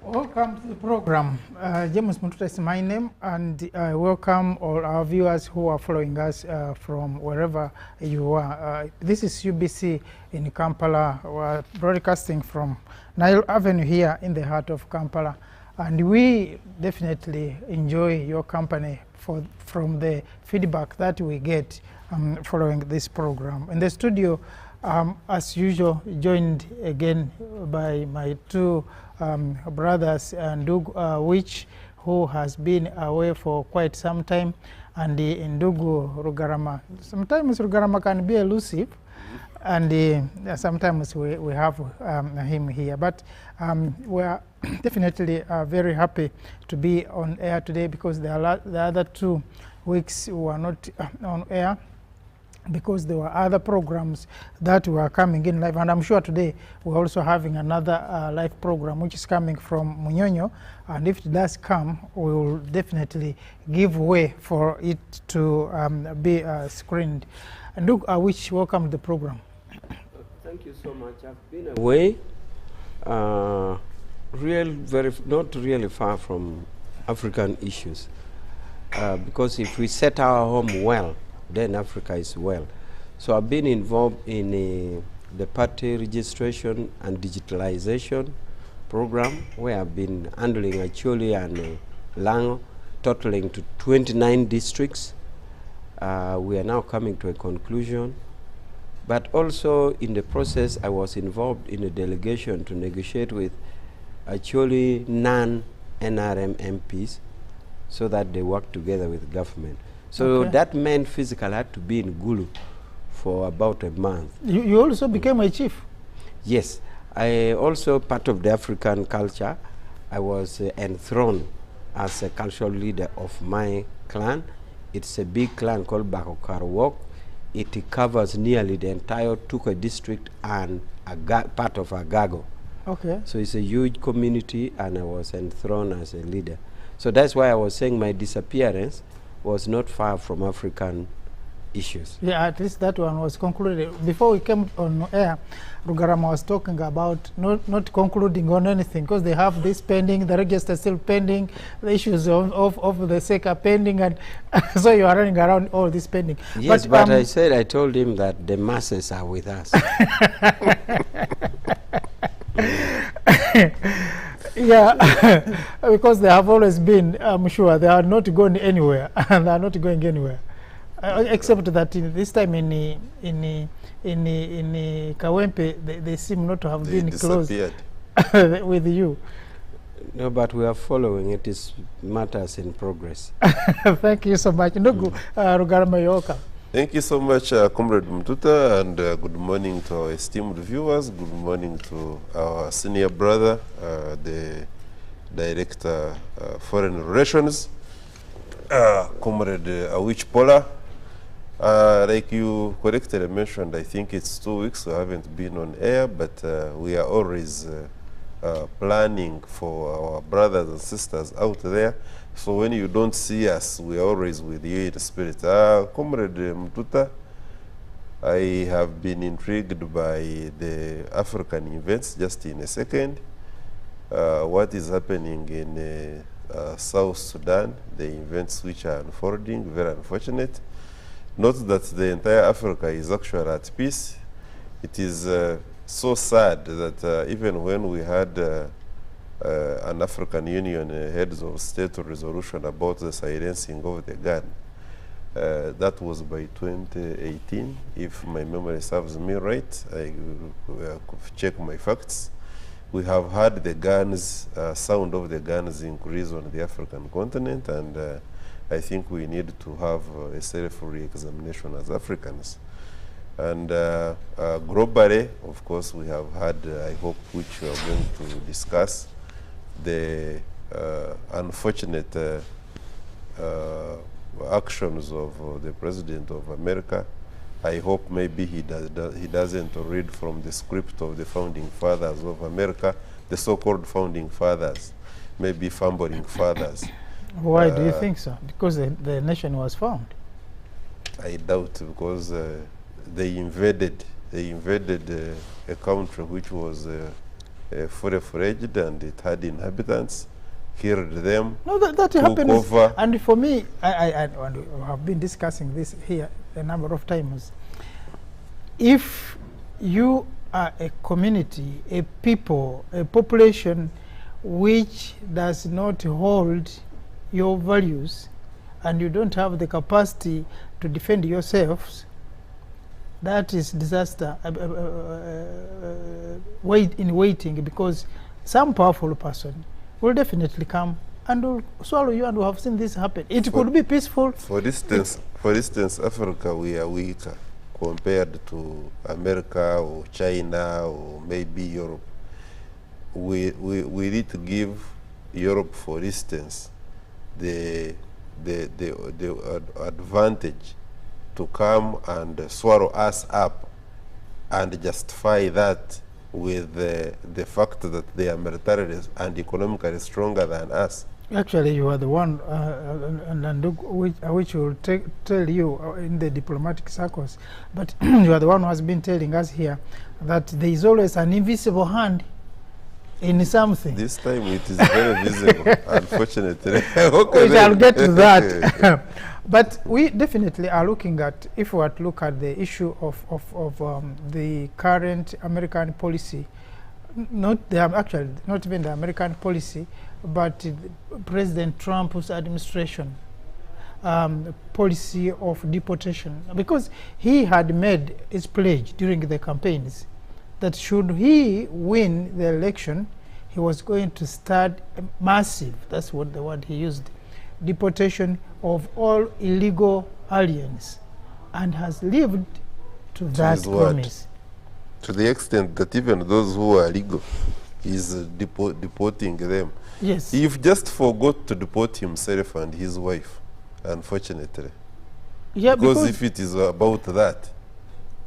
Welcome to the program. James Mututa is my name, and I welcome all our viewers who are following us from wherever you are. This is UBC in Kampala. We're broadcasting from Nile Avenue here in the heart of Kampala. And we definitely enjoy your company from the feedback that we get following this program. In the studio, as usual, joined again by my two brothers, Ndugu Wich, who has been away for quite some time, and Ndugu Rugarama. Sometimes Rugarama can be elusive, and sometimes we have him here. But we are definitely very happy to be on air today, because the other 2 weeks we were not on air, because there were other programs that were coming in live. And I'm sure today we're also having another live program which is coming from Munyonyo, and if it does come, we will definitely give way for it to be screened. And Luke, Wich, welcome to the program. Thank you so much. I've been away, not really far from African issues, because if we set our home well, then Africa is well. So I've been involved in the party registration and digitalization program, where I've been handling Acholi and Lango, totaling to 29 districts. We are now coming to a conclusion. But also in the process, I was involved in a delegation to negotiate with Acholi non-NRM MPs so that they work together with government. So okay, that meant physically I had to be in Gulu for about a month. You also became a chief? Yes. I also, part of the African culture, I was enthroned as a cultural leader of my clan. It's a big clan called Bakokarwok. It covers nearly the entire Tuka district and part of Agago. Okay. So it's a huge community, and I was enthroned as a leader. So that's why I was saying my disappearance was not far from African issues. Yeah, at least that one was concluded. Before we came on air, Rugarama was talking about not concluding on anything, because they have this pending, the register is still pending, the issues of the SEC are pending, and so you are running around all this pending. Yes, but I told him that the masses are with us. Yeah, because they have always been, I'm sure, they are not going anywhere, and they are not going anywhere. Except that this time in Kawempe, they seem not to have been close with you. No, but we are following. It is matters in progress. Thank you so much. Ndugu Rugarama, you're welcome. Thank you so much, Comrade Mututa, and good morning to our esteemed viewers. Good morning to our senior brother, the Director Foreign Relations, Comrade Awich Pola. Like you correctly mentioned, I think it's 2 weeks we haven't been on air, but we are always planning for our brothers and sisters out there. So when you don't see us, we are always with you in spirit. Comrade Mututa, I have been intrigued by the African events. Just in a second, what is happening in South Sudan, the events which are unfolding, very unfortunate. Not that the entire Africa is actually at peace. It is so sad that even when we had an African Union heads of state resolution about the silencing of the gun, that was by 2018, if my memory serves me right. I check my facts. We have had the guns, sound of the guns increase on the African continent, and I think we need to have a self-re-examination as Africans. And globally, of course, we have had, I hope, which we are going to discuss, the unfortunate actions of the President of America. I hope maybe he doesn't read from the script of the founding fathers of America, the so-called founding fathers, maybe fumbling fathers. Why do you think so? Because the nation was found. I doubt, because they invaded a country which was fully fledged, and it had inhabitants, killed them, No, that took happens. over. And for me, I have been discussing this here a number of times. If you are a community, a people, a population which does not hold your values, and you don't have the capacity to defend yourselves, that is disaster waiting, because some powerful person will definitely come and will swallow you, and we have seen this happen. It could be peaceful. For instance, Africa, we are weaker compared to America or China or maybe Europe. We need to give Europe, for instance, the advantage to come and swallow us up and justify that with the fact that they are militarily and economically stronger than us. Actually, you are the one, which will tell you in the diplomatic circles, but you are the one who has been telling us here that there is always an invisible hand in something. This time it is very visible, unfortunately. We shall get to that. But we definitely are looking at, if we were to look at the issue of the current American policy, not even the American policy, but President Trump's administration policy of deportation, because he had made his pledge during the campaigns that should he win the election, he was going to start a massive, that's what the word he used, deportation of all illegal aliens, and has lived to that promise. To the extent that even those who are legal, he's deporting them. Yes. He just forgot to deport himself and his wife, unfortunately. Yeah, because if it is about that,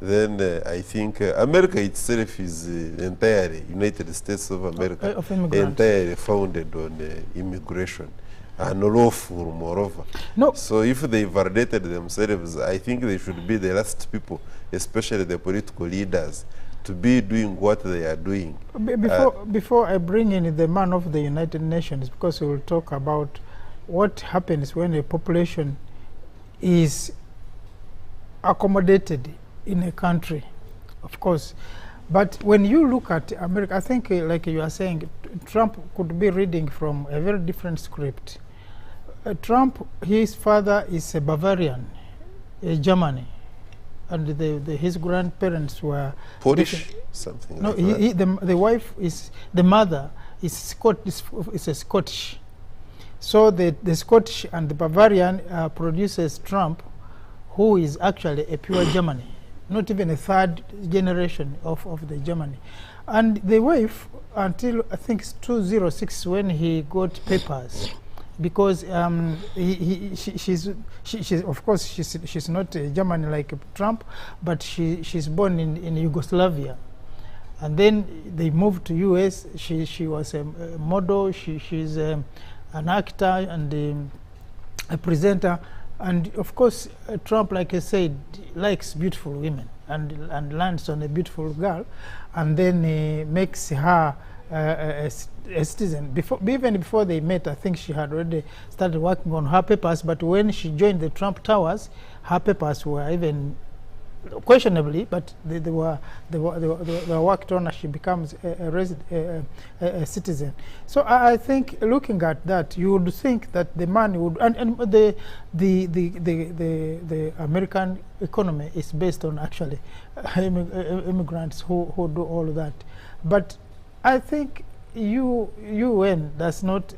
then I think America itself is entirely, United States of America, entirely founded on immigration, and lawful, moreover. No. So if they validated themselves, I think they should be the last people, especially the political leaders, to be doing what they are doing. Before I bring in the man of the United Nations, because we will talk about what happens when a population is accommodated in a country, of course. But when you look at America, I think like you are saying, Trump could be reading from a very different script. Trump, his father is a Bavarian, Germany, and his grandparents were Polish, something no, like that. the wife is, the mother is a Scottish. So the Scottish and the Bavarian produces Trump, who is actually a pure Germany, not even a third generation of the Germany. And the wife, until I think it's 2006 when he got papers, because she's of course she's not German like Trump, but she's born in Yugoslavia, and then they moved to US. She was a model. She's an actor and a presenter, and of course Trump, like I said, likes beautiful women and lands on a beautiful girl, and then makes her a citizen. Even before they met, I think she had already started working on her papers, but when she joined the Trump Towers, her papers were even questionably, but they were worked on as she becomes a citizen. So I think looking at that, you would think that the man would, and the American economy is based on actually immigrants who do all of that. But I think UN does not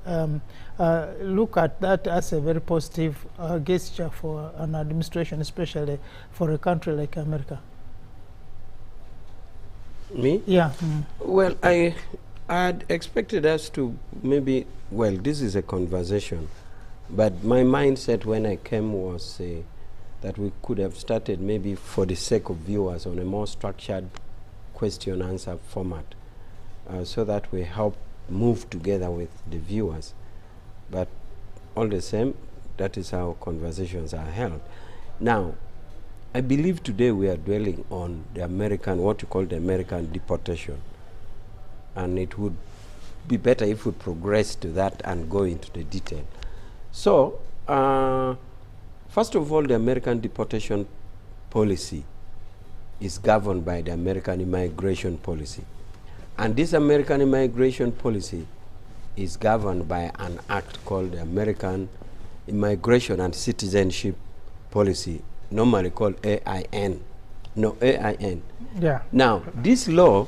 look at that as a very positive gesture for an administration, especially for a country like America. Me? Yeah. Well, I had expected us to maybe, well, this is a conversation, but my mindset when I came was that we could have started maybe for the sake of viewers on a more structured question-answer format. So that we help move together with the viewers. But all the same, that is how conversations are held. Now, I believe today we are dwelling on the American, what you call the American deportation. and it would be better if we progress to that and go into the detail. So, first of all, the American deportation policy is governed by the American immigration policy. And this American immigration policy is governed by an act called the American Immigration and Citizenship Policy, normally called AIN. No, AIN. Yeah. Now, this law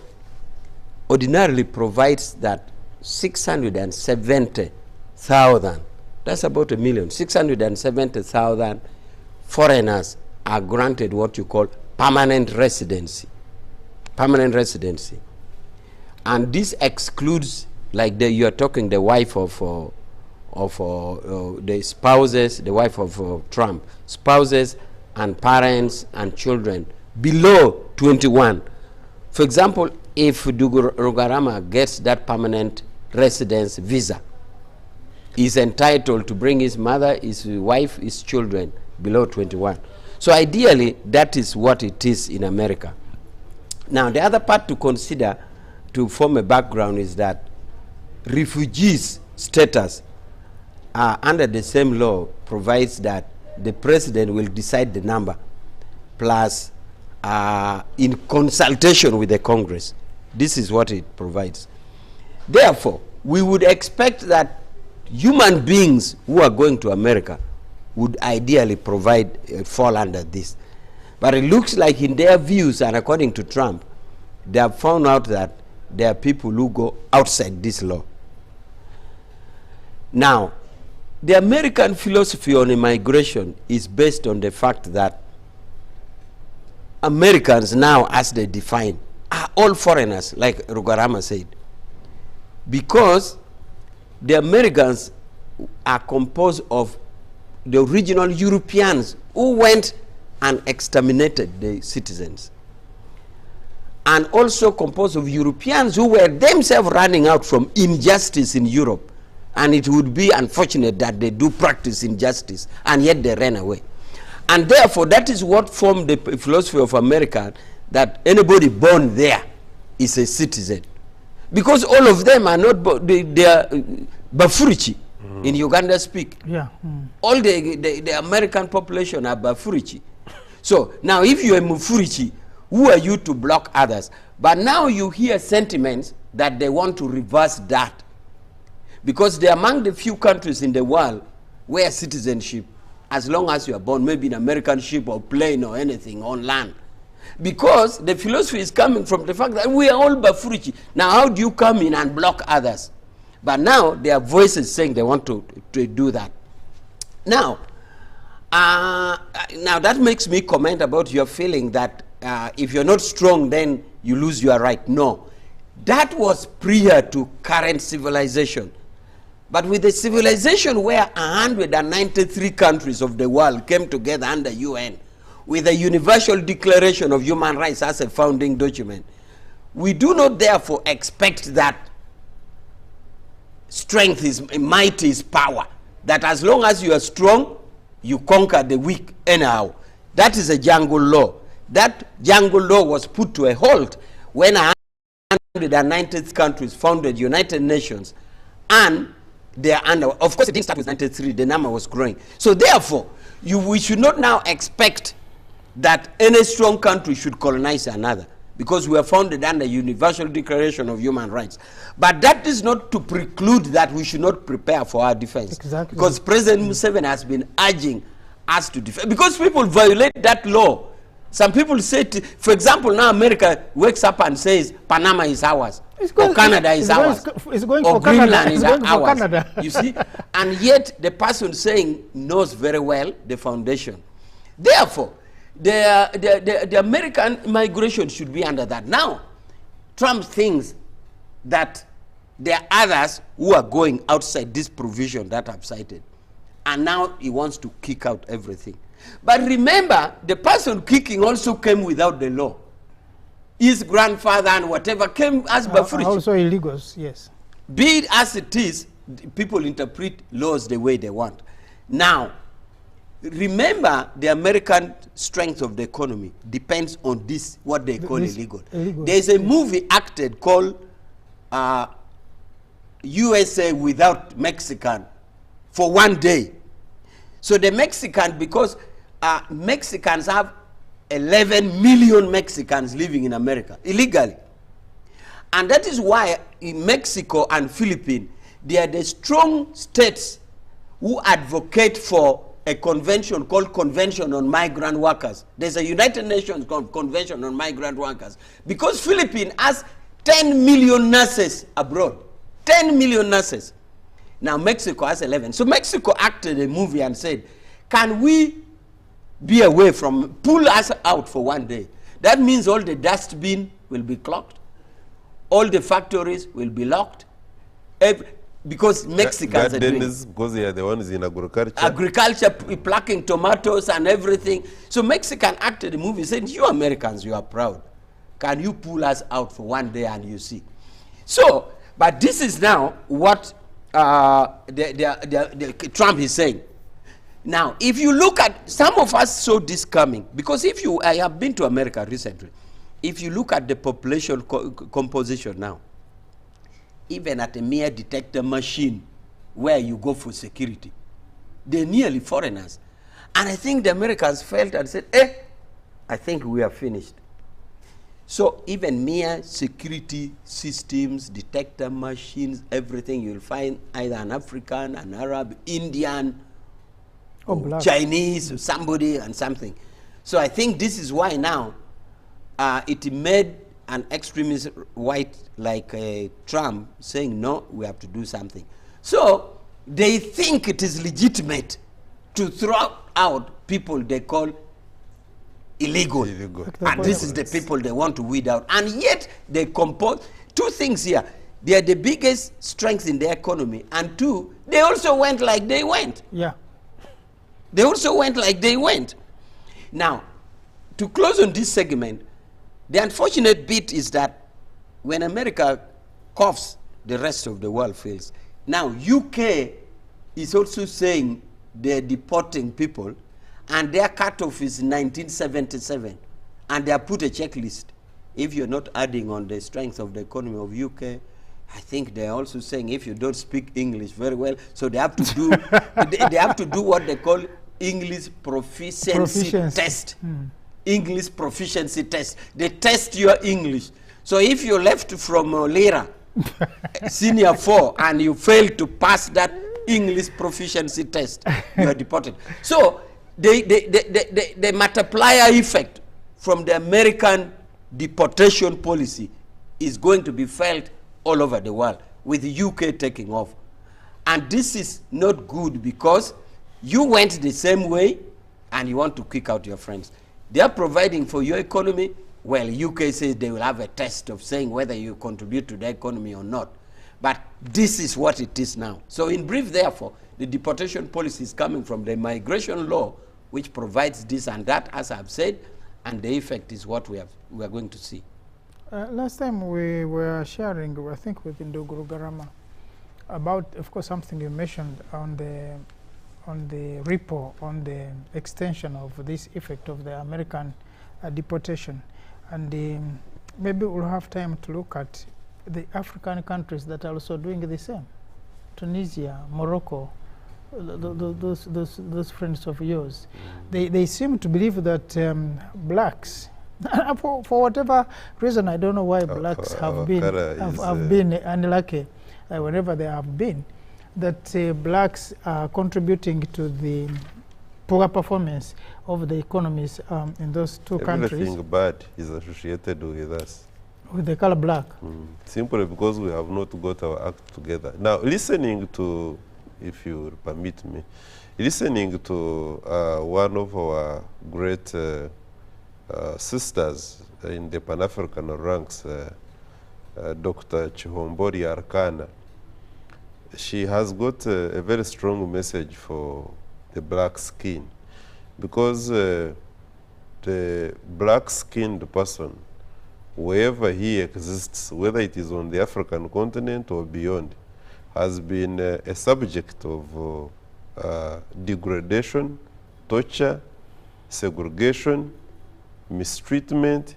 ordinarily provides that 670,000, that's about 1 million, 670,000 foreigners are granted what you call permanent residency. Permanent residency. And this excludes, like you are talking, the wife of the spouses, the wife of Trump, spouses and parents and children below 21. For example, if Rugurama gets that permanent residence visa, he's entitled to bring his mother, his wife, his children below 21. So ideally, that is what it is in America. Now, the other part to consider to form a background is that refugees status under the same law provides that the president will decide the number plus in consultation with the Congress. This is what it provides. Therefore, we would expect that human beings who are going to America would ideally fall under this. But it looks like in their views, and according to Trump, they have found out that there are people who go outside this law. Now, the American philosophy on immigration is based on the fact that Americans now, as they define, are all foreigners, like Rugurama said. Because the Americans are composed of the original Europeans who went and exterminated the citizens. And also composed of Europeans who were themselves running out from injustice in Europe. And it would be unfortunate that they do practice injustice, and yet they ran away. And therefore, that is what formed the philosophy of America, that anybody born there is a citizen. Because all of them are not, they are Bafurichi, in Uganda speak. Yeah. All the American population are Bafurichi. So now if you are Mufurichi, who are you to block others? But now you hear sentiments that they want to reverse that. Because they are among the few countries in the world where citizenship, as long as you are born, maybe in American ship or plane or anything on land. Because the philosophy is coming from the fact that we are all Bafurichi. Now how do you come in and block others? But now there are voices saying they want to do that. Now that makes me comment about your feeling that if you're not strong, then you lose your right. No. That was prior to current civilization. But with the civilization where 193 countries of the world came together under UN, with the Universal Declaration of Human Rights as a founding document, we do not therefore expect that strength is, might is power. That as long as you are strong, you conquer the weak anyhow. That is a jungle law. That jungle law was put to a halt when 190 countries founded United Nations, and they are under, of course it didn't start with 93, the number was growing. So therefore, we should not now expect that any strong country should colonize another, because we are founded under Universal Declaration of Human Rights. But that is not to preclude that we should not prepare for our defense. Exactly. Because President Museveni has been urging us to defend, because people violate that law. Some people say, for example, now America wakes up and says Panama is ours, or Canada is ours, or Greenland is ours. You see, and yet the person saying knows very well the foundation. Therefore, the American migration should be under that. Now, Trump thinks that there are others who are going outside this provision that I've cited, and now he wants to kick out everything. But remember, the person kicking also came without the law. His grandfather and whatever came as Bafurichi. Also illegals, yes. Be it as it is, people interpret laws the way they want. Now, remember, the American strength of the economy depends on this, what they call illegal. There's a movie acted called USA without Mexican for 1 day. So the Mexican, because Mexicans have 11 million Mexicans living in America illegally. And that is why in Mexico and Philippines, they are the strong states who advocate for a convention called Convention on Migrant Workers. There's a United Nations Convention on Migrant Workers. Because Philippines has 10 million nurses abroad. 10 million nurses. Now Mexico has 11. So Mexico acted a movie and said, can we be away from, pull us out for 1 day? That means all the dustbin will be clogged. All the factories will be locked. Because Mexicans are doing it. Because they are the ones in agriculture. Agriculture, plucking tomatoes and everything. So Mexican acted the movie saying, you Americans, you are proud. Can you pull us out for 1 day and you see? So, but this is now what Trump is saying. Now, if you look at, some of us saw this coming, because I have been to America recently. If you look at the population composition now, even at a mere detector machine where you go for security, they're nearly foreigners. And I think the Americans felt and said, I think we are finished. So even mere security systems, detector machines, everything, you'll find either an African, an Arab, Indian, or Chinese, or somebody and something. So I think this is why now it made an extremist white like Trump saying, no, we have to do something. So they think it is legitimate to throw out people they call illegal. And this is the people they want to weed out. And yet they compose two things here. They are the biggest strength in the economy. And two, they also went like they went. Yeah. They also went like they went. Now, to close on this segment, the unfortunate bit is that when America coughs, the rest of the world feels. Now, UK is also saying they're deporting people, and their cutoff is 1977, and they have put a checklist. If you're not adding on the strength of the economy of UK, I think they're also saying if you don't speak English very well, so they have to do they have to do what they call English proficiency test. English proficiency test. They test your English. So if you left from Lira, senior 4, and you fail to pass that English proficiency test, you are deported. So the multiplier effect from the American deportation policy is going to be felt all over the world, with the UK taking off. And this is not good because you went the same way and you want to kick out your friends. They are providing for your economy. Well, UK says they will have a test of saying whether you contribute to the economy or not. But this is what it is now. So in brief, therefore, the deportation policy is coming from the migration law, which provides this and that, as I've said, and the effect is what we are going to see. Last time we were sharing, I think with Nduguru Garama, about, of course, something you mentioned on the repo, on the extension of this effect of the American deportation. And maybe we'll have time to look at the African countries that are also doing the same. Tunisia, Morocco, those friends of yours. They seem to believe that blacks, for whatever reason, I don't know why blacks have been unlucky whenever they have been, that blacks are contributing to the poor performance of the economies in those two countries. Everything bad is associated with us. With the color black. Simply because we have not got our act together. Now, listening to, if you permit me, listening to one of our great sisters in the Pan-African ranks, Dr. Chihombori Arkana, she has got a very strong message for the black skin, because the black-skinned person, wherever he exists, whether it is on the African continent or beyond, has been a subject of degradation, torture, segregation, mistreatment,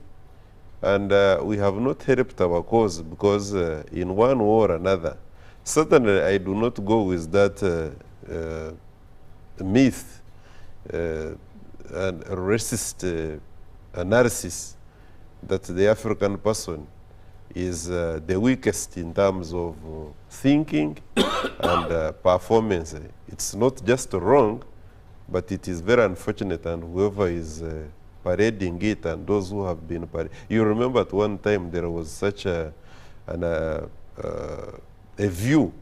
and we have not helped our cause, because in one way or another, certainly I do not go with that myth and racist analysis that the African person is the weakest in terms of thinking and performance. It's not just wrong, but it is very unfortunate, and whoever is parading it and those who have been parading. You remember at one time there was such a view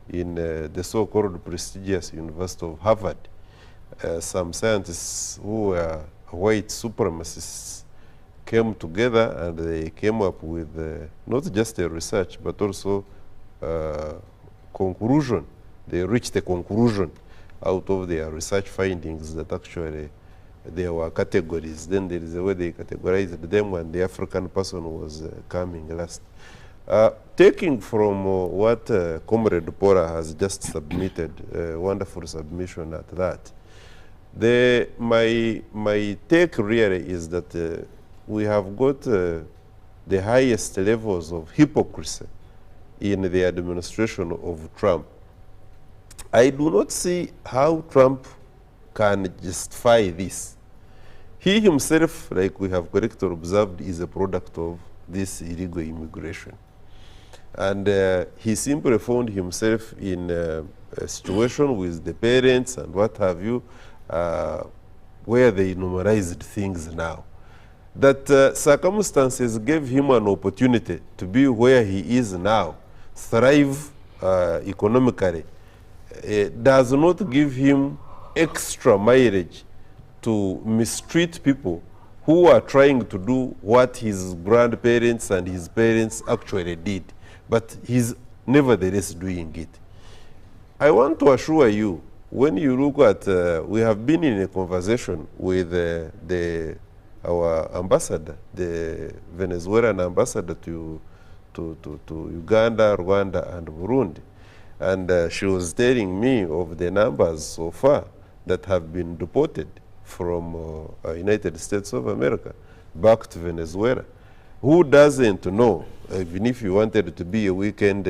in the so-called prestigious University of Harvard. Some scientists who were white supremacists came together and they came up with not just a research but also conclusion. They reached a conclusion out of their research findings that actually there were categories. Then there is a way they categorized them, and the African person was coming last. Taking from what Comrade Pora has just submitted, wonderful submission at that, my take really is that we have got the highest levels of hypocrisy in the administration of Trump. I do not see how Trump can justify this. He himself, like we have correctly observed, is a product of this illegal immigration. And he simply found himself in a situation with the parents and what have you, where they normalized things now. That circumstances gave him an opportunity to be where he is now, thrive economically. Does not give him extra mileage to mistreat people who are trying to do what his grandparents and his parents actually did, but he's nevertheless doing it. I want to assure you, when you look at, we have been in a conversation with our ambassador, the Venezuelan ambassador to Uganda, Rwanda, and Burundi. And she was telling me of the numbers so far that have been deported from United States of America back to Venezuela. Who doesn't know, even if you wanted to be a weekend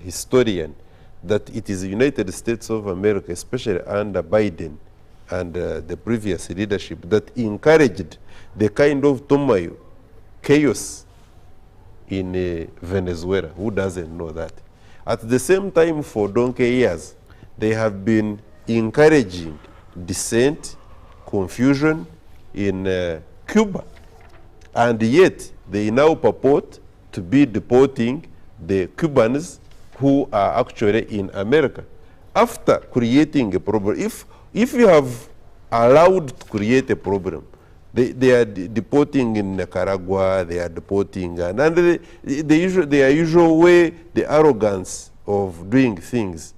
historian, that it is the United States of America, especially under Biden and the previous leadership, that encouraged the kind of turmoil, chaos in Venezuela? Who doesn't know that? At the same time, for donkey years, they have been encouraging dissent, confusion in Cuba. And yet, they now purport to be deporting the Cubans who are actually in America. After creating a problem, if you have allowed to create a problem, they are deporting in Nicaragua, they are deporting, and their usual way, the arrogance of doing things.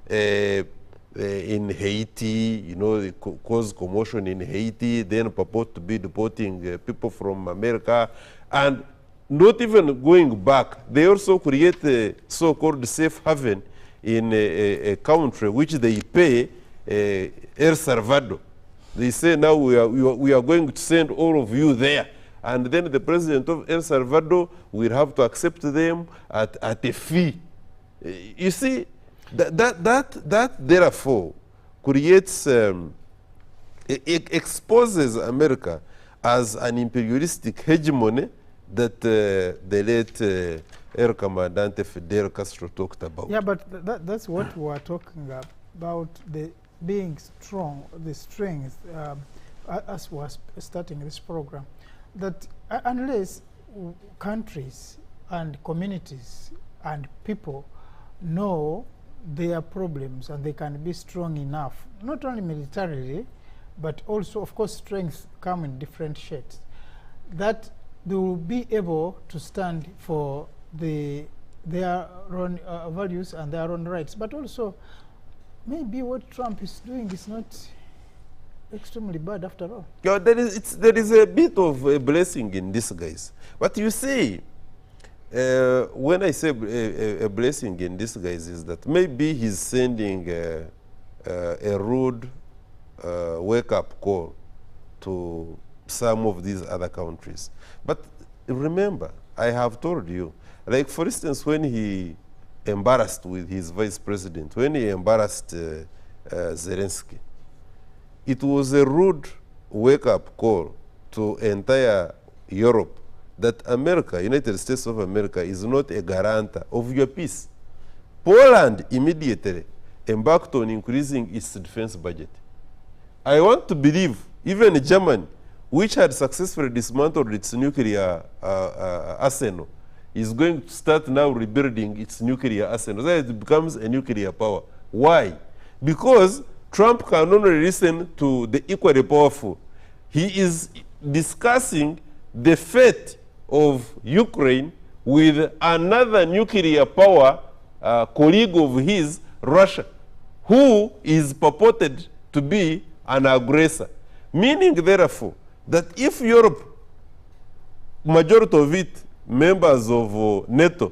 In Haiti, you know, they cause commotion in Haiti, then purport to be deporting people from America, and not even going back. They also create a so-called safe haven in a country which they pay, El Salvador. They say now we are going to send all of you there. And then the president of El Salvador will have to accept them at a fee. You see, that therefore creates, it exposes America as an imperialistic hegemony that the late El Comandante Fidel Castro talked about. Yeah, but that's what we are talking about, the being strong, the strength, as we are starting this program, that unless countries and communities and people know their problems and they can be strong enough, not only militarily, but also, of course, strengths come in different shades, that they will be able to stand for their own values and their own rights. But also, maybe what Trump is doing is not extremely bad after all. Yeah, there is a bit of a blessing in disguise. But you see, when I say a blessing in disguise, is that maybe he's sending a rude wake-up call to some of these other countries. But remember, I have told you, like for instance, when he embarrassed with his vice president, when he embarrassed Zelensky, it was a rude wake-up call to entire Europe that America, United States of America, is not a guarantor of your peace. Poland immediately embarked on increasing its defense budget. I want to believe even Germany, which had successfully dismantled its nuclear arsenal, is going to start now rebuilding its nuclear arsenal. So it becomes a nuclear power. Why? Because Trump can only listen to the equally powerful. He is discussing the fate of Ukraine with another nuclear power colleague of his, Russia, who is purported to be an aggressor. Meaning, therefore, that if Europe, majority of it members of NATO,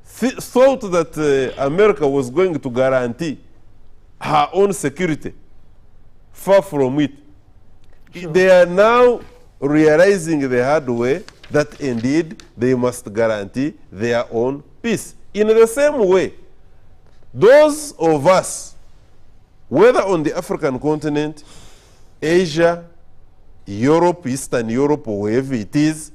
thought that America was going to guarantee her own security, far from it. Sure. They are now realizing the hard way that indeed they must guarantee their own peace. In the same way, those of us, whether on the African continent, Asia, Europe, Eastern Europe, or wherever it is,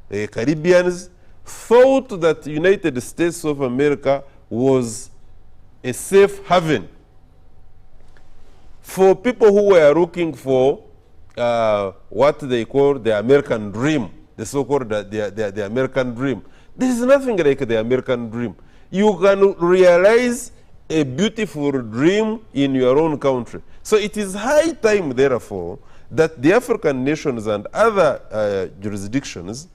Caribbeans, thought that the United States of America was a safe haven for people who were looking for what they call the American dream, the so-called the American dream. There is nothing like the American dream. You can realize a beautiful dream in your own country. So it is high time, therefore, that the African nations and other jurisdictions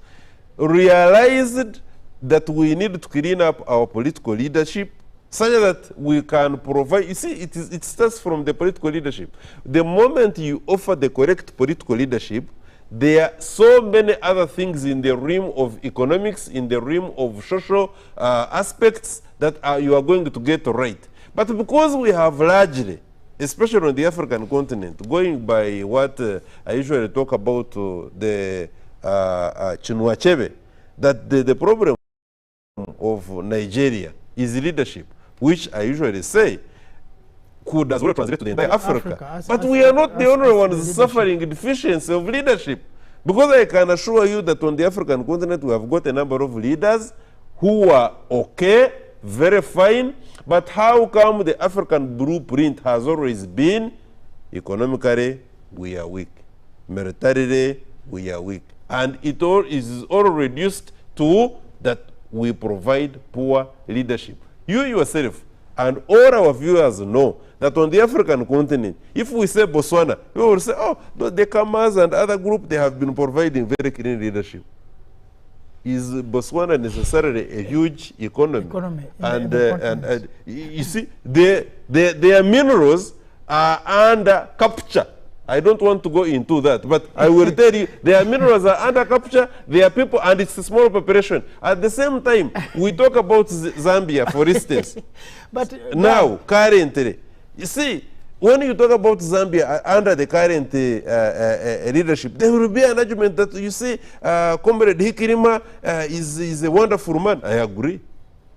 realized that we need to clean up our political leadership such that we can provide. You see, it starts from the political leadership. The moment you offer the correct political leadership, there are so many other things in the realm of economics, in the realm of social aspects that you are going to get right. But because we have largely, especially on the African continent, going by what I usually talk about, the Chinua Achebe, that the problem of Nigeria is leadership, which I usually say could as well translate to the entire Africa. But we are not the only ones suffering deficiency of leadership. Because I can assure you that on the African continent we have got a number of leaders who are okay, very fine, but how come the African blueprint has always been economically we are weak, militarily we are weak, and it all is all reduced to that we provide poor leadership. You yourself and all our viewers know that on the African continent, if we say Botswana, we will say, oh, the Kamas and other groups, they have been providing very clean leadership. Is Botswana necessarily a huge economy? And you see, their minerals are under capture. I don't want to go into that, but I will tell you, their minerals are under capture, their people, and it's a small population. At the same time, we talk about Zambia, for instance. But now, currently, you see, when you talk about Zambia under the current leadership, there will be an argument that, you see, Comrade Hikirima is a wonderful man. I agree.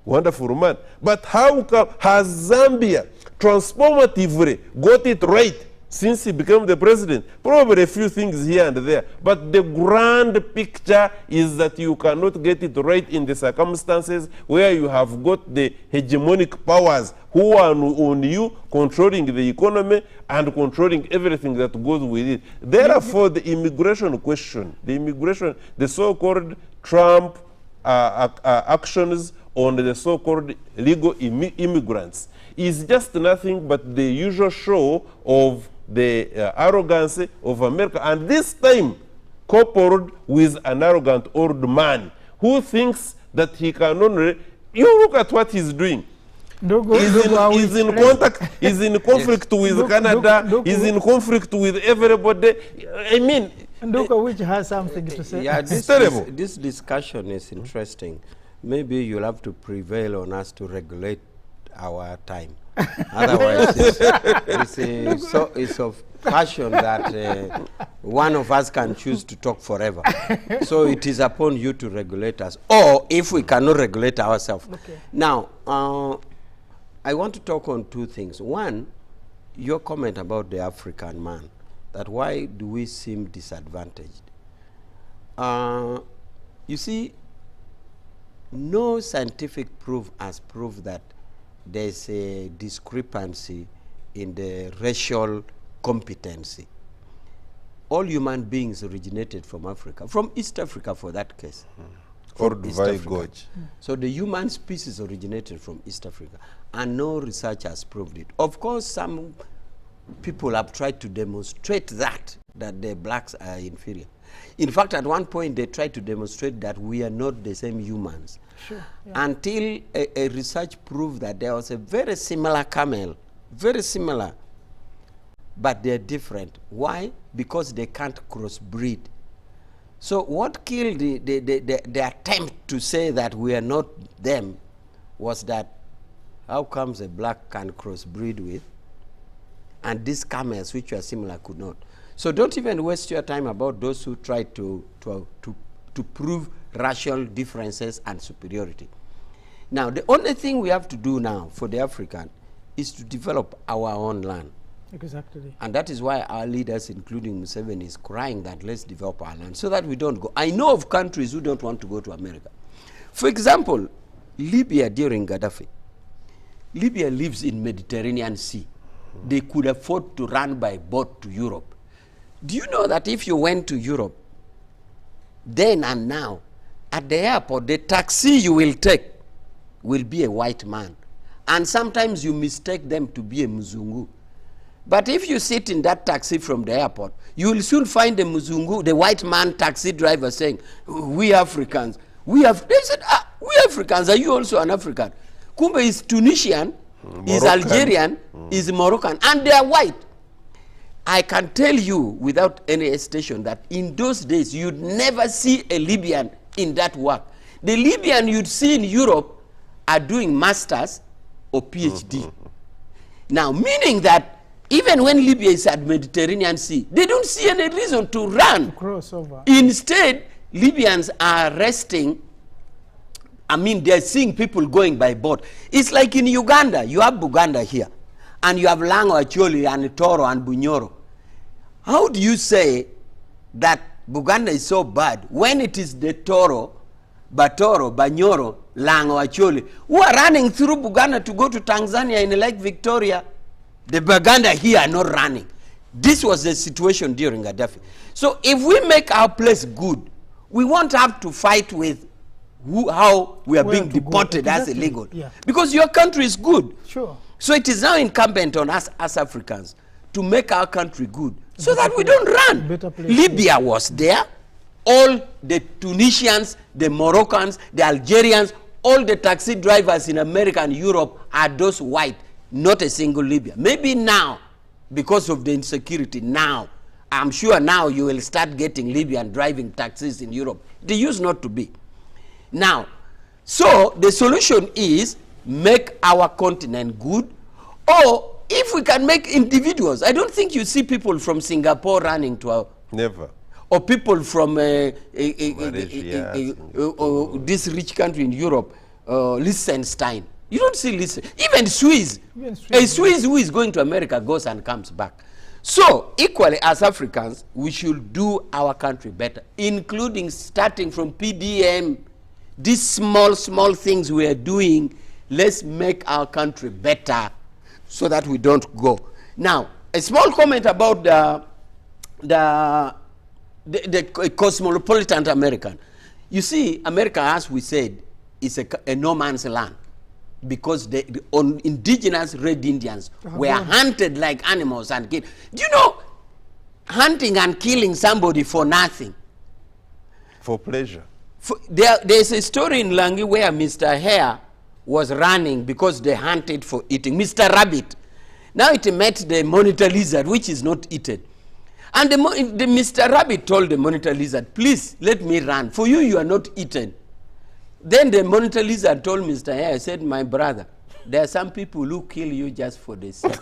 Wonderful man. But how come has Zambia transformatively got it right since he became the president? Probably a few things here and there. But the grand picture is that you cannot get it right in the circumstances where you have got the hegemonic powers who are on you, controlling the economy and controlling everything that goes with it. Therefore, the immigration question, the so-called Trump actions on the so-called legal immigrants is just nothing but the usual show of the arrogance of America, and this time coupled with an arrogant old man who thinks that he can only, you look at what he's doing. He's in conflict with Canada, he's in conflict with everybody. I mean, Nduka, which has something to say. Yeah, this discussion is interesting. Maybe you'll have to prevail on us to regulate our time. Otherwise, it's of passion that one of us can choose to talk forever. So it is upon you to regulate us, or if we cannot regulate ourselves. Okay. Now, I want to talk on two things. One, your comment about the African man, that why do we seem disadvantaged? You see, no scientific proof has proved that there's a discrepancy in the racial competency. All human beings originated from Africa, from East Africa for that case. Or Dubai Gorge. So the human species originated from East Africa, and no research has proved it. Of course, some people have tried to demonstrate that the blacks are inferior. In fact, at one point, they tried to demonstrate that we are not the same humans. Sure, yeah. Until a research proved that there was a very similar camel, very similar, but they're different. Why? Because they can't crossbreed. So what killed the attempt to say that we are not them was that how comes a black can crossbreed with, and these camels, which are similar, could not. So don't even waste your time about those who try to prove racial differences and superiority. Now, the only thing we have to do now for the African is to develop our own land. Exactly. And that is why our leaders, including Museveni, is crying that let's develop our land so that we don't go. I know of countries who don't want to go to America. For example, Libya during Gaddafi. Libya lives in Mediterranean Sea. They could afford to run by boat to Europe. Do you know that if you went to Europe, then and now, at the airport, the taxi you will take will be a white man. And sometimes you mistake them to be a Mzungu. But if you sit in that taxi from the airport, you will soon find the Mzungu, the white man taxi driver saying, we Africans, they said, we Africans, are you also an African? Kumbe is Tunisian, is Algerian, is Moroccan, and they are white. I can tell you without any hesitation that in those days, you'd never see a Libyan in that work. The Libyan you'd see in Europe are doing masters or PhD. Now, meaning that even when Libya is at Mediterranean Sea, they don't see any reason to run. Crossover. Instead, Libyans are resting. I mean, they're seeing people going by boat. It's like in Uganda. You have Buganda here, and you have Lango, Acholi, and Toro, and Bunyoro. How do you say that Buganda is so bad when it is the Toro, Batoro, Banyoro, Lango, Acholi, who are running through Buganda to go to Tanzania in Lake Victoria? The Buganda here are not running. This was the situation during Gaddafi. So if we make our place good, we won't have to fight with how we are being deported as illegal. Yeah. Because your country is good. Sure. So it is now incumbent on us as Africans to make our country good so that we don't run. Libya was there. All the Tunisians, the Moroccans, the Algerians, all the taxi drivers in America and Europe are those white. Not a single Libya. Maybe now, because of the insecurity now, I'm sure now you will start getting Libyan driving taxis in Europe. They used not to be. Now, so the solution is make our continent good, or if we can make individuals. I don't think you see people from Singapore running to our... Never. Or people from this rich country in Europe, Liechtenstein. You don't see this. Even Swiss. A Swiss who is going to America goes and comes back. So, equally as Africans, we should do our country better, including starting from PDM. These small things we are doing, let's make our country better so that we don't go. Now, a small comment about the cosmopolitan American. You see, America, as we said, is a no man's land. Because the indigenous Red Indians were hunted like animals and killed. Do you know, hunting and killing somebody for nothing? For pleasure. There's a story in Langi where Mr. Hare was running because they hunted for eating. Mr. Rabbit. Now it met the monitor lizard, which is not eaten. And the Mr. Rabbit told the monitor lizard, please let me run. For you, you are not eaten. Then the monitor lizard told Mr. Hare, said, my brother, there are some people who kill you just for the sake.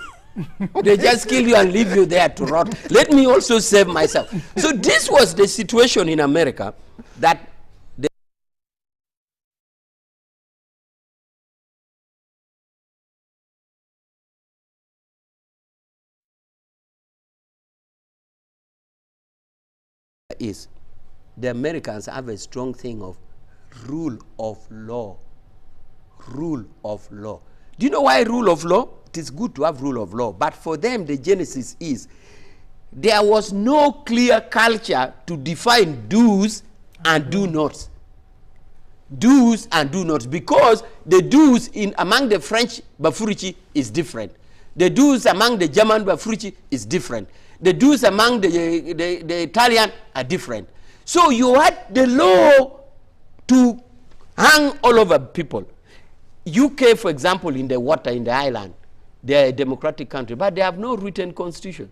They just kill you and leave you there to rot. Let me also save myself. So this was the situation in America, that is the Americans have a strong thing of rule of law. Rule of law. Do you know why rule of law? It is good to have rule of law, but for them the genesis is there was no clear culture to define do's and do nots. Do's and do nots, because the do's in among the French Bafurici is different. The do's among the German Bafurici is different. The do's among the Italian are different. So you had the law to hang all over people. UK, for example, in the water, in the island, they are a democratic country, but they have no written constitution.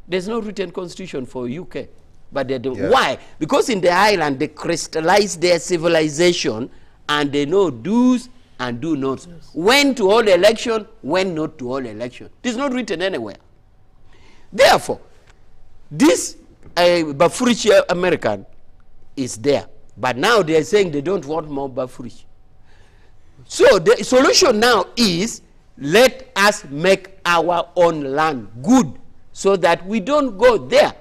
There's no written constitution for UK. But they don't. Yeah. Why? Because in the island, they crystallize their civilization and they know do's and do nots. Yes. When to hold election, when not to hold election. It is not written anywhere. Therefore, this Bafurici American is there. But now they are saying they don't want more Bafurici. So the solution now is, let us make our own land good so that we don't go there.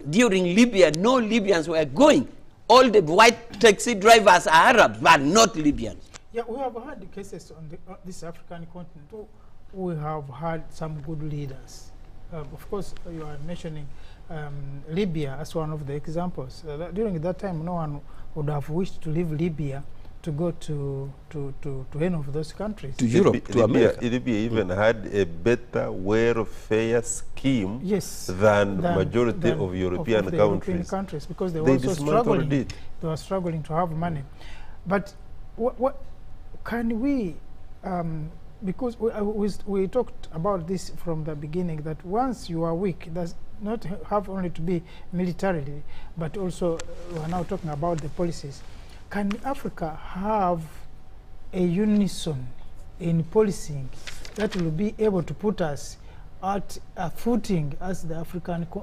During Libya, no Libyans were going. All the white taxi drivers are Arabs, but not Libyans. Yeah, we have had cases on this African continent. We have had some good leaders. Of course, you are mentioning Libya as one of the examples. During that time, no one would have wished to leave Libya to go to any of those countries. To Europe, to America. Libya even had a better welfare scheme, yes, than majority of European countries. European countries, because they were also struggling. They were struggling to have money. But what can we, because we talked about this from the beginning, that once you are weak, it does not have only to be militarily, but also we are now talking about the policies. Can Africa have a unison in policing that will be able to put us at a footing as the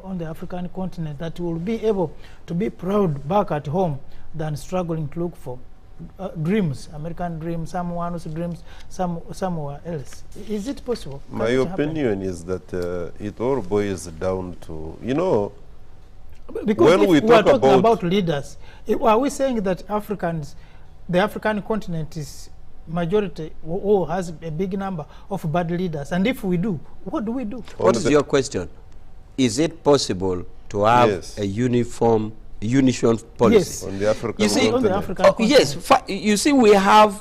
on the African continent, that will be able to be proud back at home than struggling to look for dreams, American dreams, someone's dreams somewhere else? Is it possible? My opinion is that it all boils down to, you know, because when we are talking about leaders, are we saying that the African continent is majority or has a big number of bad leaders? And if we do, what do we do? What is your question? Is it possible to have, yes, a unison policy? Yes. On the African continent. On the African continent. Yes. You see, we have,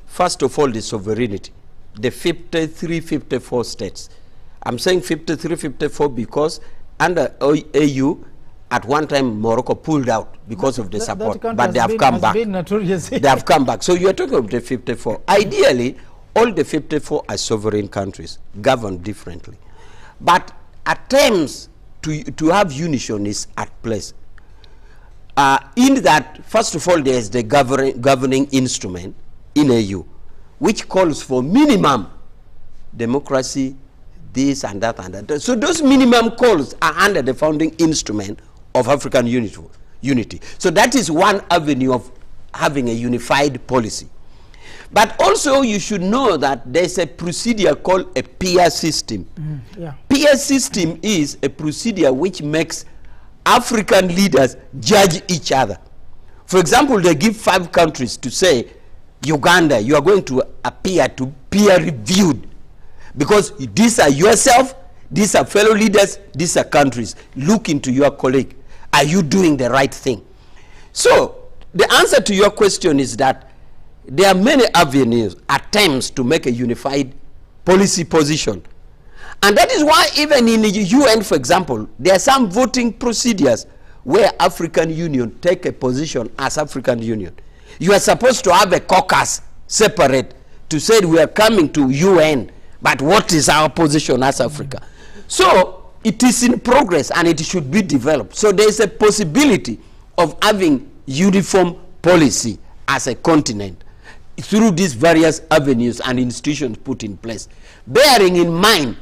first of all, the sovereignty, the 53, 54 states. I'm saying 53, 54 because under AU, at one time, Morocco pulled out because of the support, but they have come back. They have come back. So you are talking about the 54. Ideally, all the 54 are sovereign countries, governed differently. But attempts to have unison is at place. In that, first of all, there is the governing instrument in AU, which calls for minimum democracy, this and that and that. So those minimum calls are under the founding instrument of African unity. So that is one avenue of having a unified policy. But also you should know that there's a procedure called a peer system. Yeah. Peer system is a procedure which makes African leaders judge each other. For example, they give 5 countries to say, Uganda, you are going to appear to peer reviewed, because these are yourself, these are fellow leaders, these are countries. Look into your colleague. Are you doing the right thing? So the answer to your question is that there are many avenues, attempts to make a unified policy position. And that is why even in the UN, for example, there are some voting procedures where African Union take a position as African Union. You are supposed to have a caucus separate to say we are coming to UN, but what is our position as Africa? So it is in progress and it should be developed. So there is a possibility of having uniform policy as a continent. through these various avenues and institutions put in place, bearing in mind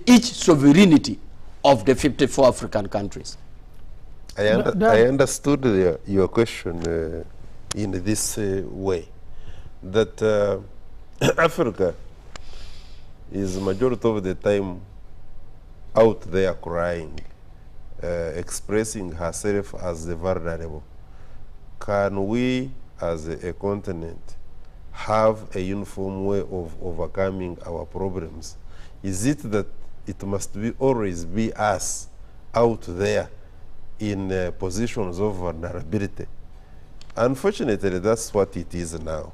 each sovereignty of the 54 African countries. I understood your question in this way, that Africa is majority of the time out there crying, expressing herself as the vulnerable. Can we, as a continent, have a uniform way of overcoming our problems? Is it that it must always be us out there in positions of vulnerability? Unfortunately, that's what it is now.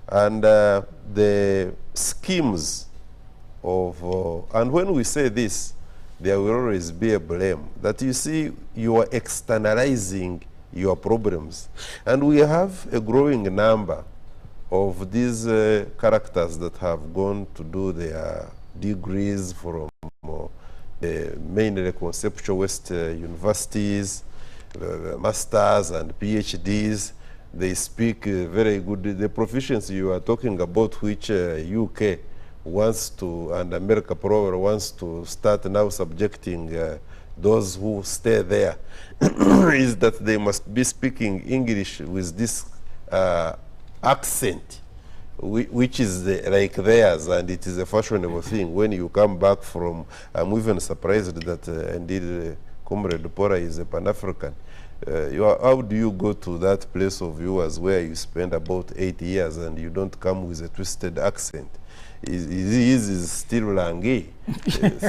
And the schemes of, and when we say this, there will always be a blame, that you see, you are externalizing your problems. And we have a growing number of these characters that have gone to do their degrees from mainly conceptual West universities, masters and PhDs. They speak very good. The proficiency you are talking about, which UK wants to, and America probably wants to start now subjecting those who stay there, is that they must be speaking English with this accent, which is like theirs, and it is a fashionable thing. When you come back from, I'm even surprised that indeed Comrade Pora is a Pan-African. How do you go to that place of yours where you spend about 8 years and you don't come with a twisted accent? He is still Langi,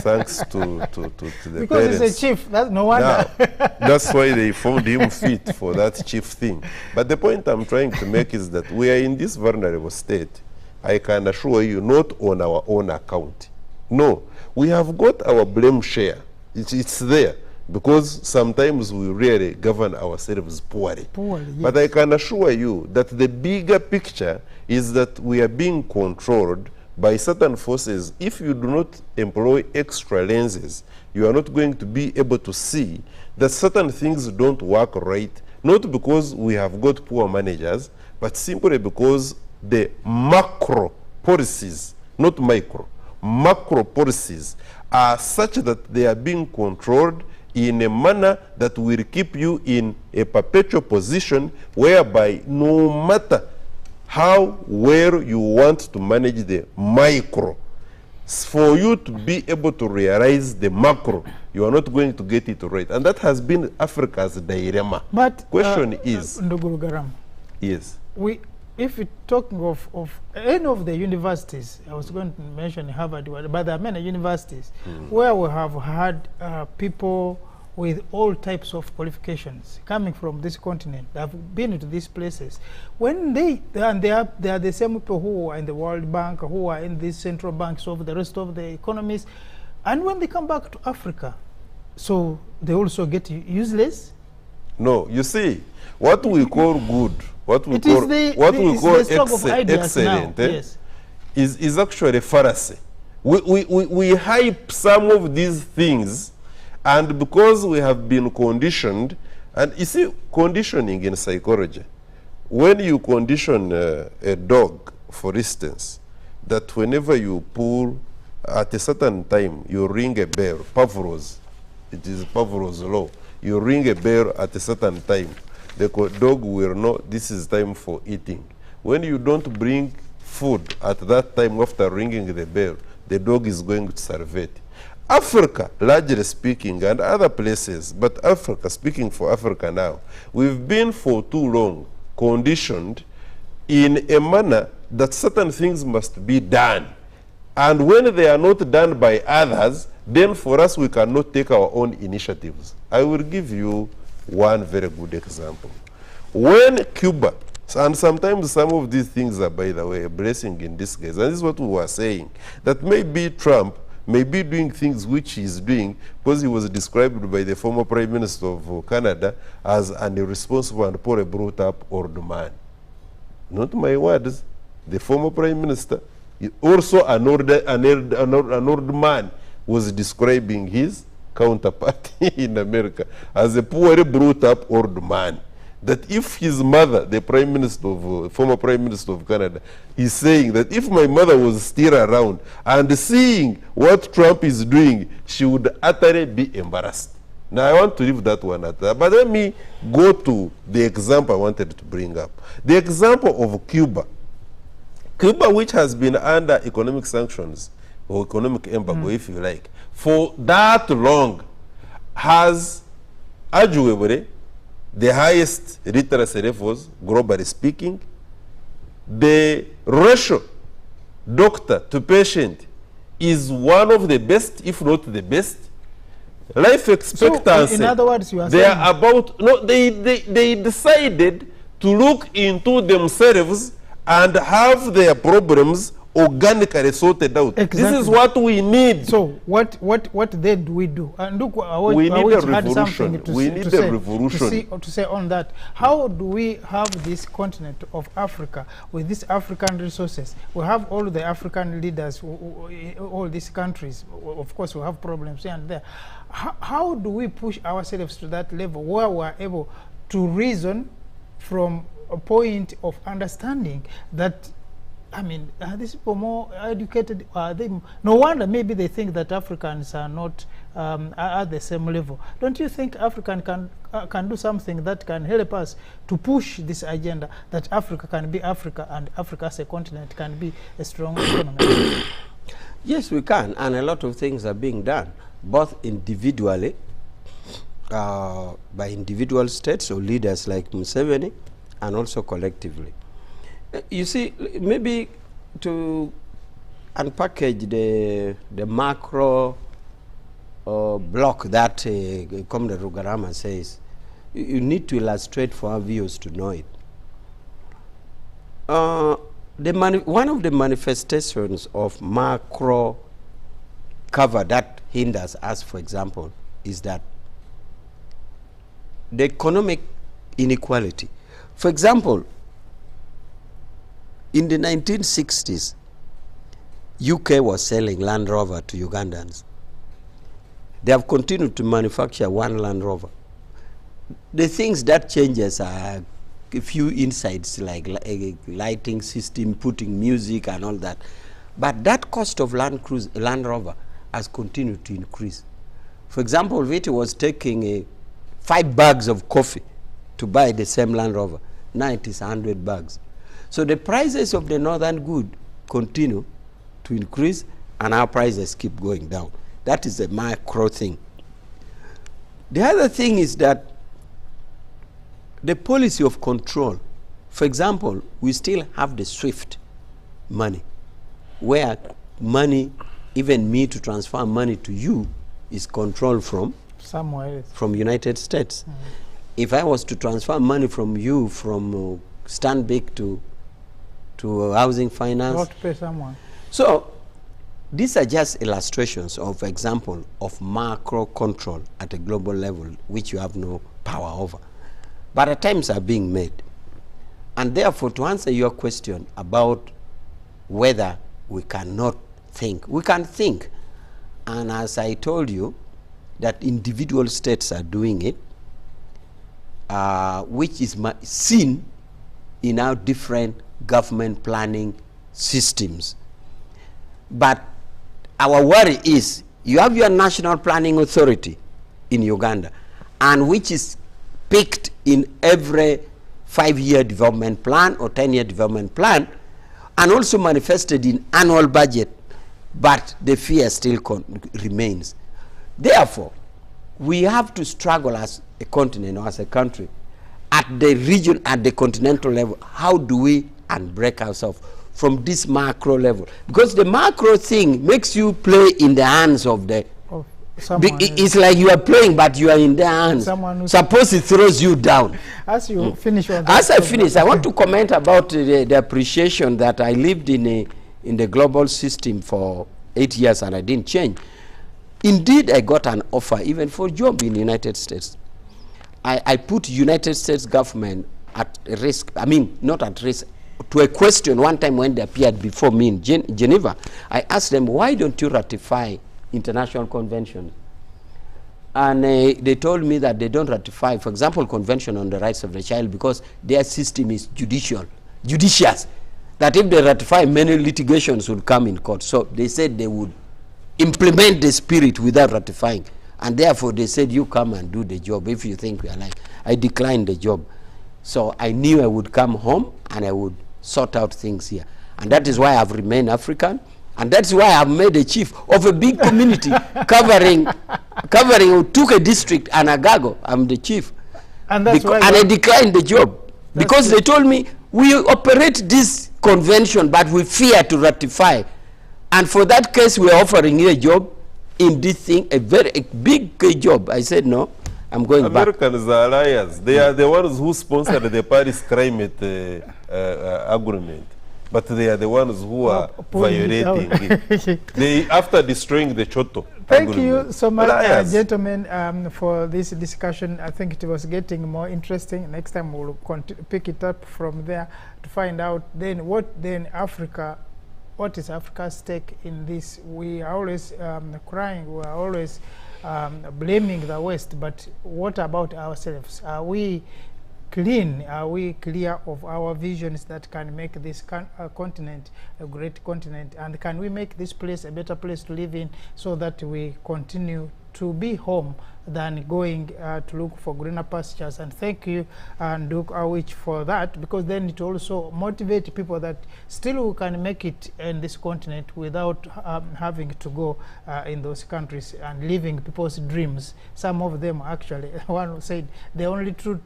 thanks to the because parents. he's a chief, that's no wonder. Now, that's why they found him fit for that chief thing. But the point I'm trying to make is that we are in this vulnerable state. I can assure you, not on our own account. No, we have got our blame share. It's there, because sometimes we really govern ourselves poorly. Poorly, yes. But I can assure you that the bigger picture is that we are being controlled by certain forces. If you do not employ extra lenses, you are not going to be able to see that certain things don't work right, not because we have got poor managers, but simply because the macro policies, not micro, macro policies are such that they are being controlled in a manner that will keep you in a perpetual position whereby no matter how well you want to manage the micro, for you to be able to realize the macro, you are not going to get it right. And that has been Africa's dilemma. But question is, Nduguru Garam, yes, if we're talking of any of the universities, I was going to mention Harvard, but there are many universities where we have had people with all types of qualifications coming from this continent. They have been to these places. When they are the same people who are in the World Bank, who are in these central banks of the rest of the economies, and when they come back to Africa, so they also get useless. no, you see, what we call good, what we call excellent, yes, is actually a fallacy. We hype some of these things, and because we have been conditioned, and you see, conditioning in psychology, when you condition a dog, for instance, that whenever you pull at a certain time, you ring a bell, Pavlov's, it is Pavlov's law, you ring a bell at a certain time, the dog will know this is time for eating. When you don't bring food at that time after ringing the bell, the dog is going to salivate. Africa, largely speaking, and other places, but Africa, speaking for Africa now, we've been for too long conditioned in a manner that certain things must be done. And when they are not done by others, then for us we cannot take our own initiatives. I will give you one very good example. When Cuba, and sometimes some of these things are, by the way, a blessing in disguise, and this is what we were saying, that maybe Trump may be doing things which he is doing because he was described by the former Prime Minister of Canada as an irresponsible and poorly brought up old man. Not my words. The former Prime Minister, also an old man, was describing his counterpart in America as a poorly brought up old man. that if his mother, the Prime Minister of, former Prime Minister of Canada, is saying that if my mother was still around and seeing what Trump is doing, she would utterly be embarrassed. Now, I want to leave that one at that. But let me go to the example I wanted to bring up. The example of Cuba. Cuba, which has been under economic sanctions, or economic embargo, if you like, for that long, has arguably the highest literacy levels, globally speaking. The ratio doctor to patient is one of the best, if not the best. Life expectancy. So, in other words, you are they saying are about, no, they decided to look into themselves and have their problems organically sorted out. Exactly. This is what we need. So what then do we do? And look, we need a had revolution. something to We say, need to a say, revolution. to say on that. How do we have this continent of Africa with these African resources? We have all the African leaders, all these countries. Of course, we have problems here and there. How do we push ourselves to that level where we are able to reason from a point of understanding that, I mean, are these people more educated? Are they? No wonder maybe they think that Africans are not at the same level. Don't you think African can do something that can help us to push this agenda that Africa can be Africa and Africa as a continent can be a strong economy? Yes, we can, and a lot of things are being done, both individually, by individual states or leaders like Museveni, and also collectively. You see, maybe to unpackage the macro block that Comrade Rugarama says, you need to illustrate for our viewers to know it. One of the manifestations of macro cover that hinders us, for example, is that the economic inequality. For example, in the 1960s, UK was selling Land Rover to Ugandans. They have continued to manufacture one Land Rover. The things that changes are a few insights like lighting system, putting music and all that. But that cost of Land Rover has continued to increase. For example, Viti was taking 5 bags of coffee to buy the same Land Rover. Now it is 100 bags. So the prices of the northern good continue to increase and our prices keep going down. That is a macro thing. The other thing is that the policy of control. For example, we still have the SWIFT money, where money, even me to transfer money to you, is controlled from somewhere else, from United States. If I was to transfer money from you, from Stanbic to housing finance, not to pay someone. So these are just illustrations of example of macro control at a global level, which you have no power over. But attempts are being made. And therefore, to answer your question about whether we cannot think, we can think. And as I told you, that individual states are doing it, which is seen in our different government planning systems. But our worry is, you have your National Planning Authority in Uganda, and which is picked in every 5-year development plan or 10-year development plan, and also manifested in annual budget, but the fear still remains. Therefore, we have to struggle as a continent or as a country at the region, at the continental level. How do we unbreak ourselves from this macro level? Because the macro thing makes you play in the hands of the it's like you are playing, but you are in their hands. Suppose it throws you down. As you finish on that, as I finish, I want to comment about the appreciation that I lived in the global system for 8 years and I didn't change. Indeed, I got an offer even for a job in the United States. I put United States government at risk. I mean, not at risk. To a question one time when they appeared before me in Geneva, I asked them, why don't you ratify international conventions? And they told me that they don't ratify, for example, Convention on the Rights of the Child, because their system is judicious, that if they ratify, many litigations would come in court. So they said they would implement the spirit without ratifying. And therefore they said, you come and do the job if you think we are lying. I declined the job. So I knew I would come home and I would sort out things here. And that is why I've remained African. And that's why I've made a chief of a big community covering Utuke district and Agago. I'm the chief. And that's why I declined the job. Because they told me, we operate this convention, but we fear to ratify. And for that case, we're offering you a job in this thing, a very big job. I said, no, I'm going back. Americans are liars. They are the ones who sponsored the Paris Climate Agreement. But they are the ones who are violating it. They, after destroying the Choto Thank agreement. you so much, gentlemen, for this discussion. I think it was getting more interesting. Next time we'll pick it up from there to find out then what Africa, what is Africa's stake in this. We are always crying, we are always blaming the West, but what about ourselves? Are we clean? Are we clear of our visions that can make this continent a great continent? And can we make this place a better place to live in so that we continue to be home than going to look for greener pastures? And thank you, Duke Awich, for that, because then it also motivates people that still we can make it in this continent without having to go in those countries and living people's dreams. Some of them actually, one said the only true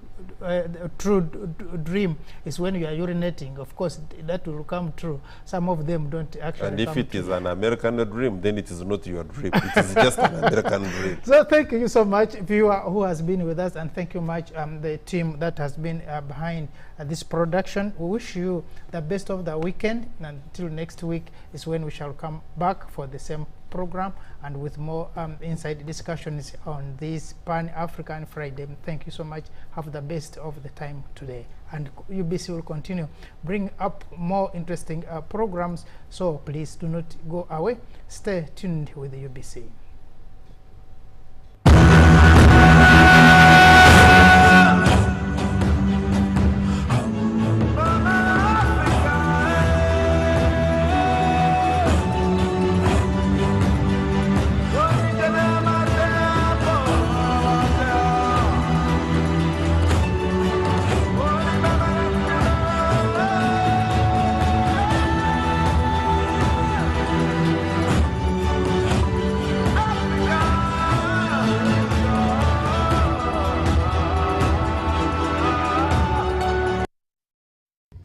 dream is when you are urinating. Of course, that will come true. Some of them don't actually. And if it is an American dream, then it is not your dream. It is just an American dream. So thank you so much, viewer who has been with us, and thank you much the team that has been behind this production. We wish you the best of the weekend, and until next week is when we shall come back for the same program and with more inside discussions on this Pan-African Friday. Thank you so much. Have the best of the time today, and UBC will continue bring up more interesting programs, so please do not go away. Stay tuned with the UBC.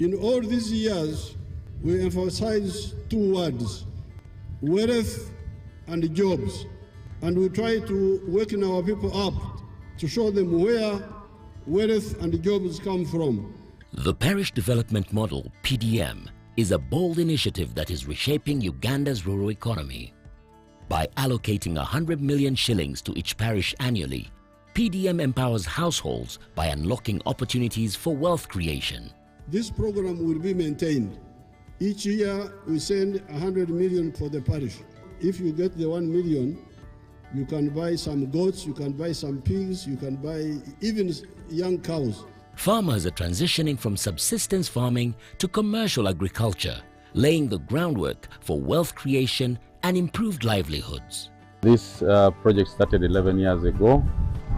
In all these years, we emphasize two words, wealth and jobs. And we try to waken our people up to show them where wealth and jobs come from. The Parish Development Model, PDM, is a bold initiative that is reshaping Uganda's rural economy. By allocating 100 million shillings to each parish annually, PDM empowers households by unlocking opportunities for wealth creation. This program will be maintained. Each year we send 100 million for the parish. If you get the 1 million, you can buy some goats, you can buy some pigs, you can buy even young cows. Farmers are transitioning from subsistence farming to commercial agriculture, laying the groundwork for wealth creation and improved livelihoods. This project started 11 years ago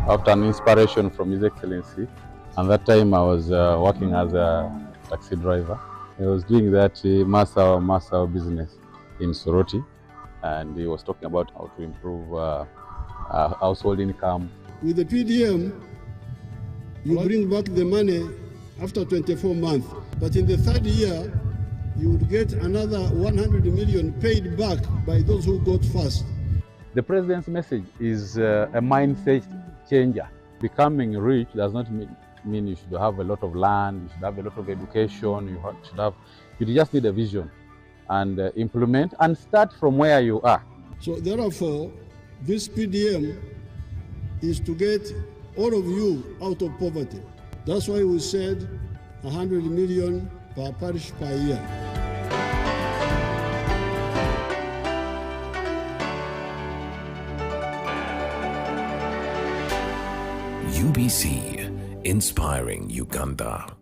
after an inspiration from His Excellency. And that time I was working as a taxi driver. I was doing that Masao business in Soroti, and he was talking about how to improve household income. With the PDM, you bring back the money after 24 months, but in the third year, you would get another 100 million paid back by those who got first. The President's message is a mindset changer. Becoming rich does not mean you should have a lot of land, you should have a lot of education, you just need a vision and implement and start from where you are. So therefore, this PDM is to get all of you out of poverty. That's why we said 100 million per parish per year. UBC, inspiring Uganda.